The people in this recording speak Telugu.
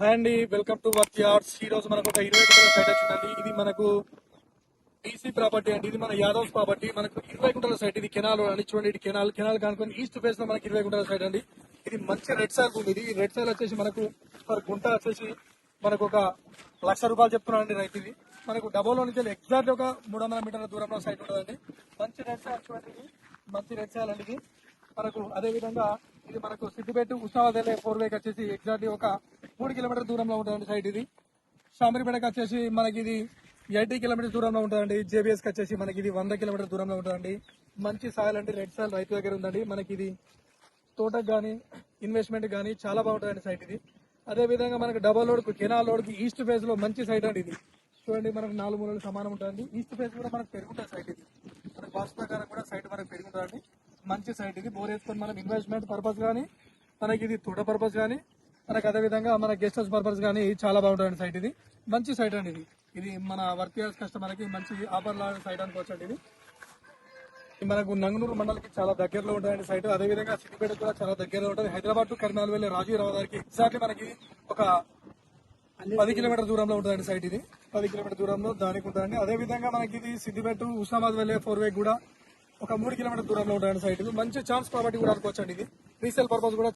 హాయ్ అండి, వెల్కమ్ టు వర్క్ యార్డ్స్. ఈ రోజు మనకు ఒక 20 గుంటల సైట్ వచ్చిందండి. ఇది మనకు బీసీ ప్రాపర్టీ అండి. ఇది మన యాదవ్స్ ప్రాపర్టీ. మనకు 20 గుంటల సైట్. ఇది కెనాల్ అని చూడండి. ఇది కెనాల్ కానుకొని ఈస్ట్ ఫేస్ లో మనకి 20 గుంటల సైట్ అండి. ఇది మంచి రెడ్ సాయిల్ ఉంది. ఇది రెడ్ సాయిల్ వచ్చేసి మనకు పర్ గుంట వచ్చేసి మనకు ఒక ₹1,00,000 చెప్తున్నాను అండి రైతు. ఇది మనకు డబోలో నుంచి ఎగ్జాక్ట్ ఒక 300 మీటర్ల దూరంలో సైట్ ఉంటుందండి. మంచి రెడ్ సాయిల్ చూడండి. ఇది మంచి రెడ్ సాయిల్ అండి. ఇది మనకు అదే విధంగా ఇది మనకు సిద్దిపేట ఉస్మానాబాద్ వెళ్ళే 4 వేకి వచ్చేసి ఎగ్జాక్ట్లీ ఒక 3 కిలోమీటర్ దూరంలో ఉంటుందండి సైట్. ఇది షామీర్పేటకి వచ్చేసి మనకి ఇది 80 కిలోమీటర్ దూరంలో ఉంటుందండి. జేబీఎస్ కి వచ్చేసి మనకి ఇది 100 కిలోమీటర్ దూరంలో ఉంటుందండి. మంచి సాయిల్ అండి, రెడ్ సాయిల్ రైతు దగ్గర ఉందండి. మనకి ఇది తోటకు గానీ ఇన్వెస్ట్మెంట్ గానీ చాలా బాగుంటుందండి సైట్. ఇది అదే విధంగా మనకి డబల్ రోడ్ కెనాల్ రోడ్ కి ఈస్ట్ ఫేస్ లో మంచి సైట్ అండి. ఇది చూడండి, మనకు 4 మూలలు సమానం ఉంటుంది. ఈస్ట్ ఫేస్ కూడా మనకు పెరుగుతుంది సైట్. ఇది మనకు వాస్తు ప్రకారం కూడా సైట్ మనకు పెరుగుతుందండి. మంచి సైట్. ఇది బోర్ వేసుకొని మనం ఇన్వెస్ట్మెంట్ పర్పస్ కానీ, మనకి ఇది తోట పర్పస్ కానీ, మనకు అదే విధంగా మన గెస్ట్ హౌస్ పర్పస్ కానీ చాలా బాగుంటుంది సైట్. ఇది మంచి సైట్ అండి. ఇది మన వర్క్ యార్డ్స్ కస్టమర్కి మంచి ఆఫర్ లాగా సైట్ అనుకోవచ్చు అండి. ఇది మనకు నంగనూరు మండలికి చాలా దగ్గరలో ఉంటుంది సైట్. అదే విధంగా సిద్దిపేట కూడా చాలా దగ్గరలో ఉంటుంది. హైదరాబాద్ టు కర్నాల్ వెళ్ళే రాజీవ్ రహదారికి ఎగ్జాక్ట్లీ మనకి ఒక 10 కిలోమీటర్ దూరంలో ఉంటుందండి సైట్. ఇది 10 కిలోమీటర్ దూరంలో దానికి ఉంటుందండి. అదే విధంగా మనకి ఇది సిద్దిపేట ఉస్మానాబాద్ వెళ్ళే 4 వే కూడా ఒక 3 కిలోమీటర్ దూరంలో ఉంటుందండి సైట్. ఇది మంచి ఛాన్స్ ప్రాపర్టీ కూడా అనుకోవచ్చు అండి. ఇది రీసేల్ పర్పస్ కూడా